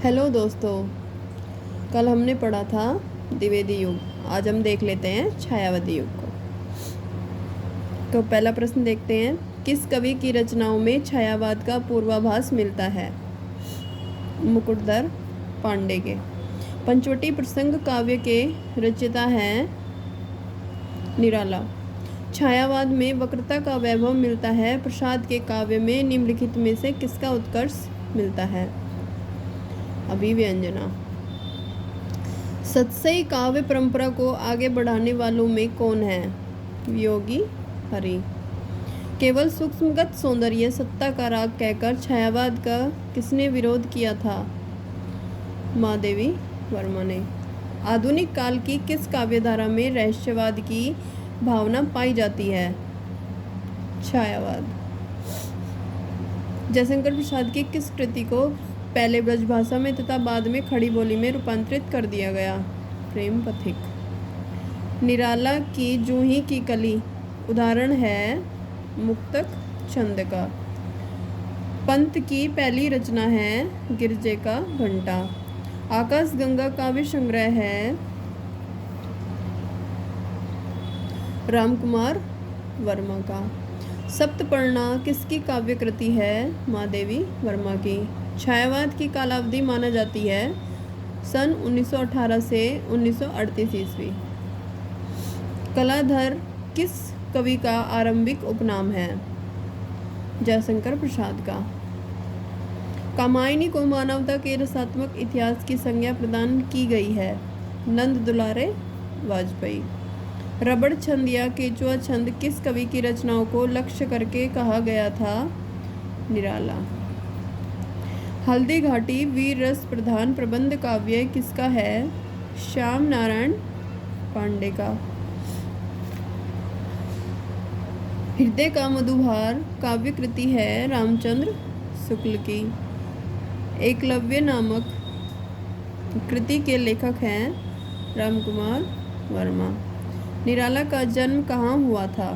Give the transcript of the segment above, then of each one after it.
Hello दोस्तों, कल हमने पढ़ा था द्विवेदी युग। आज हम देख लेते हैं छायावादी युग को। तो पहला प्रश्न देखते हैं, किस कवि की रचनाओं में छायावाद का पूर्वाभास मिलता है? मुकुटधर पांडे के। पंचवटी प्रसंग काव्य के रचयिता हैं निराला। छायावाद में वक्रता का वैभव मिलता है। प्रसाद के काव्य में निम्नलिखित में से किसका उत्कर्ष मिलता है? अभिव्यंजना। सतसई काव्य परंपरा को आगे बढ़ाने वालों में कौन है? योगी हरि। केवल सूक्ष्मगत सौंदर्य सत्ता का राग कहकर छायावाद का किसने विरोध किया था? महादेवी वर्मा ने। आधुनिक काल की किस काव्यधारा में रहस्यवाद की भावना पाई जाती है? छायावाद। जयशंकर प्रसाद की किस कृति को पहले ब्रजभाषा में तथा बाद में खड़ी बोली में रूपांतरित कर दिया गया? प्रेम पथिक। निराला की जूही की कली उदाहरण है मुक्तक छंद का। पंत की पहली रचना है गिरजे का घंटा। आकाश गंगा काव्य संग्रह है रामकुमार वर्मा का। सप्तपर्णा किसकी काव्य कृति है? महादेवी वर्मा की। छायावाद की कालावधि माना जाती है सन 1918 से 1938 ईस्वी। कलाधर किस कवि का आरंभिक उपनाम है? जयशंकर प्रसाद का। कामायनी को मानवता के रसात्मक इतिहास की संज्ञा प्रदान की गई है। नंद दुलारे वाजपेयी। रबड़ छंद या केचुआ छंद किस कवि की रचनाओं को लक्ष्य करके कहा गया था? निराला। हल्दी घाटी वीर रस प्रधान प्रबंध काव्य किसका है? श्याम नारायण पांडे का। हृदय का मधुभार काव्य कृति है रामचंद्र शुक्ल की। एकलव्य नामक कृति के लेखक हैं रामकुमार वर्मा। निराला का जन्म कहाँ हुआ था?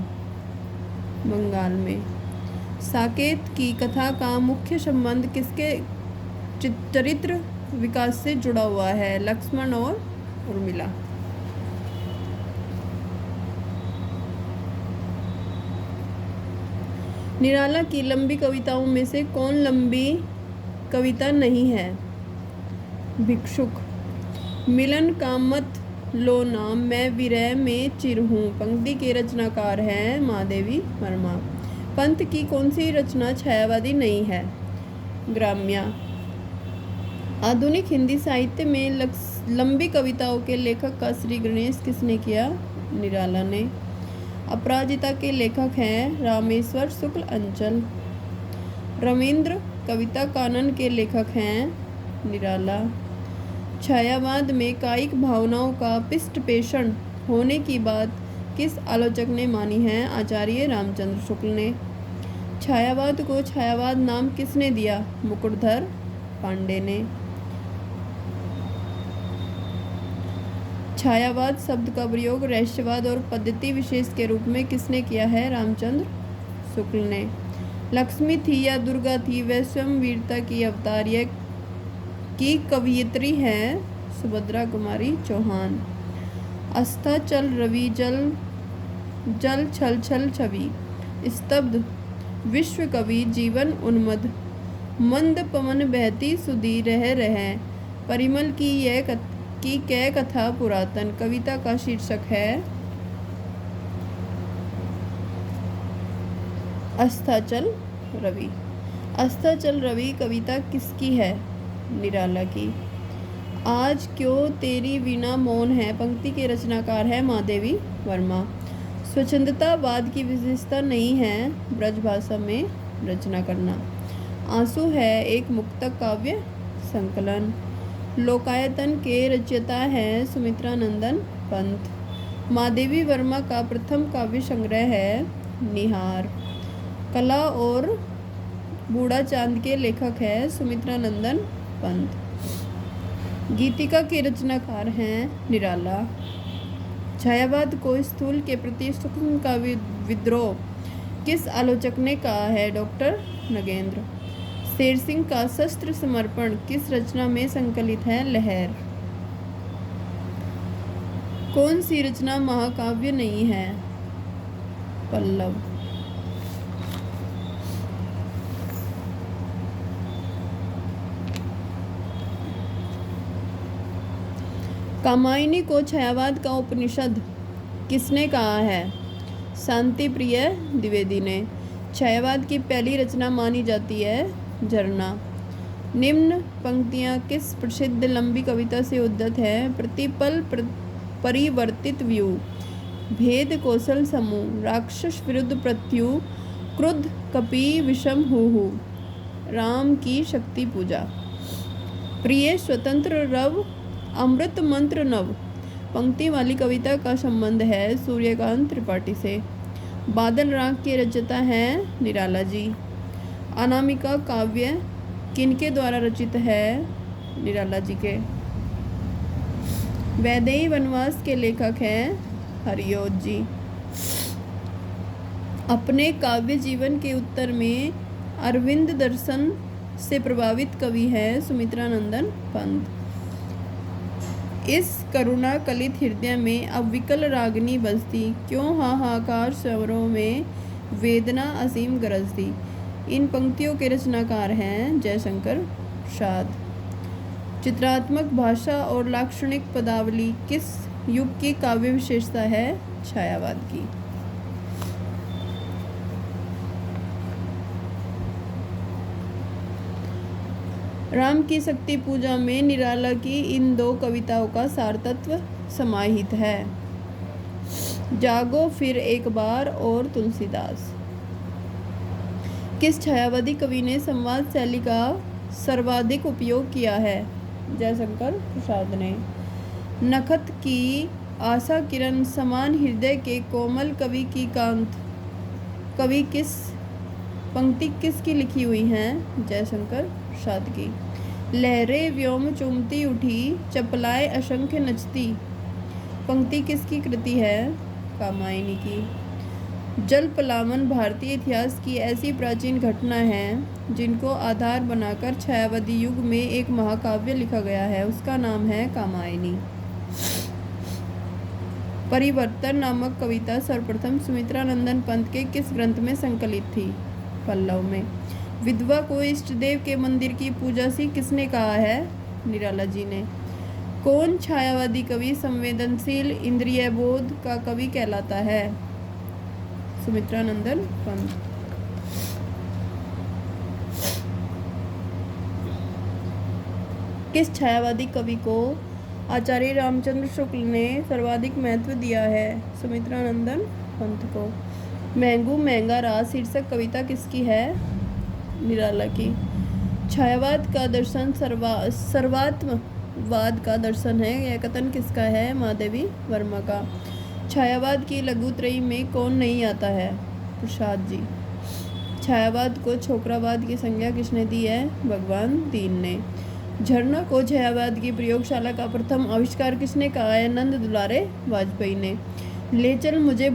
बंगाल में। साकेत की कथा का मुख्य संबंध किसके चरित्र विकास से जुड़ा हुआ है? लक्ष्मण और उर्मिला। निराला की लंबी कविताओं में से कौन लंबी कविता नहीं है? भिक्षुक। मिलन का मत लो नाम मैं विरह में चिर हूँ पंक्ति के रचनाकार हैं महादेवी वर्मा। पंत की कौन सी रचना छायावादी नहीं है? ग्राम्या। आधुनिक हिंदी साहित्य में लंबी कविताओं के लेखक का श्री गणेश किसने किया? निराला ने। अपराजिता के लेखक हैं रामेश्वर शुक्ल अंचल। रवींद्र कविता कानन के लेखक हैं निराला। छायावाद में कायिक भावनाओं का पृष्ठपोषण होने की बात किस आलोचक ने मानी है? आचार्य रामचंद्र शुक्ल ने। छायावाद को छायावाद नाम किसने दिया? मुकुटधर पांडे ने। छायावाद शब्द का प्रयोग रहस्यवाद और पद्धति विशेष के रूप में किसने किया है? रामचंद्र शुक्ल ने। लक्ष्मी थी या दुर्गा थी वह स्वयं वीरता की अवतार की कवयित्री है सुभद्रा कुमारी चौहान। अस्ताचल रवि जल जल छल छल छवि स्तब्ध विश्व कवि जीवन उन्मद मंद पवन बहती सुधी रह परिमल की यह कै कथा पुरातन। कविता का शीर्षक है अस्ताचल रवि। अस्ताचल रवि कविता किसकी है? निराला की। आज क्यों तेरी वीणा मौन है पंक्ति के रचनाकार है महादेवी वर्मा। स्वच्छंदतावाद की विशेषता नहीं है ब्रजभाषा में रचना करना। आंसू है एक मुक्तक काव्य संकलन। लोकायतन के रचयिता हैं सुमित्रा नंदन पंत। महादेवी वर्मा का प्रथम काव्य संग्रह है निहार। कला और बूढ़ा चांद के लेखक हैं सुमित्रा नंदन पंत। गीतिका के रचनाकार हैं निराला। छायावाद को स्थूल के प्रति सूक्ष्म का विद्रोह किस आलोचक ने कहा है? डॉक्टर नगेंद्र। शेर सिंह का शस्त्र समर्पण किस रचना में संकलित है? लहर। कौन सी रचना महाकाव्य नहीं है? पल्लव। कामायनी को छायावाद का उपनिषद किसने कहा है? शांति प्रिय द्विवेदी ने। छायावाद की पहली रचना मानी जाती है झरना। निम्न पंक्तियाँ किस प्रसिद्ध लंबी कविता से उद्धृत है? प्रतिपल परिवर्तित व्यू, भेद कौशल समूह, राक्षस विरुद्ध प्रत्यु, क्रुद्ध कपि विषम हूहू, राम की शक्ति पूजा। प्रिय स्वतंत्र रव, अमृत मंत्र नव पंक्ति वाली कविता का संबंध है सूर्यकांत त्रिपाठी से। बादल राग के रचयिता हैं निराला जी। अनामिका काव्य किनके द्वारा रचित है? निराला जी के। वैदेही वनवास के लेखक हैं हरियोध जी। अपने काव्य जीवन के उत्तर में अरविंद दर्शन से प्रभावित कवि हैं सुमित्रानंदन पंत। इस करुणा कलित हृदय में अब विकल रागनी बजती, क्यों हाहाकार स्वरों में वेदना असीम गरजती। इन पंक्तियों के रचनाकार हैं जयशंकर प्रसाद। चित्रात्मक भाषा और लाक्षणिक पदावली किस युग की काव्य विशेषता है? छायावाद की। राम की शक्ति पूजा में निराला की इन दो कविताओं का सार तत्व समाहित है। जागो फिर एक बार और तुलसीदास। किस छायावादी कवि ने संवाद शैली का सर्वाधिक उपयोग किया है? जयशंकर प्रसाद ने। नखत की आशा किरण समान हृदय के कोमल कवि की कांत कवि किस पंक्ति किसकी लिखी हुई हैं? जयशंकर प्रसाद की। लहरें व्योम चूमती उठी, चपलाए असंख्य नचती पंक्ति किसकी कृति है? कामायनी की। जल पलावन भारतीय इतिहास की ऐसी प्राचीन घटना है जिनको आधार बनाकर छायावादी युग में एक महाकाव्य लिखा गया है, उसका नाम है कामायनी। परिवर्तन नामक कविता सर्वप्रथम सुमित्रानंदन पंत के किस ग्रंथ में संकलित थी? पल्लव में। विधवा को इष्ट देव के मंदिर की पूजा सी किसने कहा है? निराला जी ने। कौन छायावादी कवि संवेदनशील इंद्रिय बोध का कवि कहलाता है? सुमित्रानंदन पंत। किस छायावादी कवि को आचार्य रामचंद्र शुक्ल ने सर्वाधिक महत्व दिया है? सुमित्रानंदन पंत को। महंगू महंगा रास शीर्षक कविता किसकी है? निराला की। छायावाद का दर्शन सर्वात्मवाद का दर्शन है, यह कथन किसका है? महादेवी वर्मा का। छायावाद की लघुत्रयी में कौन नहीं आता है? प्रसाद जी। छायावाद को छोकरावाद की संज्ञा किसने दी है? भगवान दीन ने। झरना को छायावाद की प्रयोगशाला का प्रथम आविष्कार किसने कहा है? नंद दुलारे वाजपेयी ने। ले चल मुझे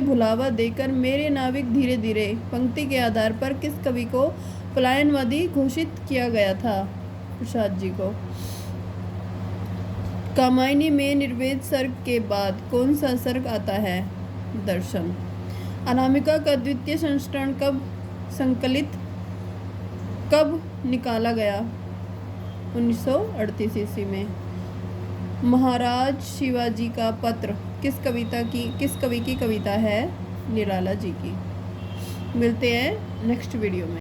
भुलावा देकर मेरे नाविक धीरे धीरे पंक्ति के आधार पर किस कवि को पलायनवादी घोषित किया गया था? प्रसाद जी को। कामायनी में निर्वेद सर्ग के बाद कौन सा सर्ग आता है? दर्शन। अनामिका का द्वितीय संस्करण कब निकाला गया? 1938 ईस्वी में। महाराज शिवाजी का पत्र किस कवि की कविता है? निराला जी की। मिलते हैं नेक्स्ट वीडियो में।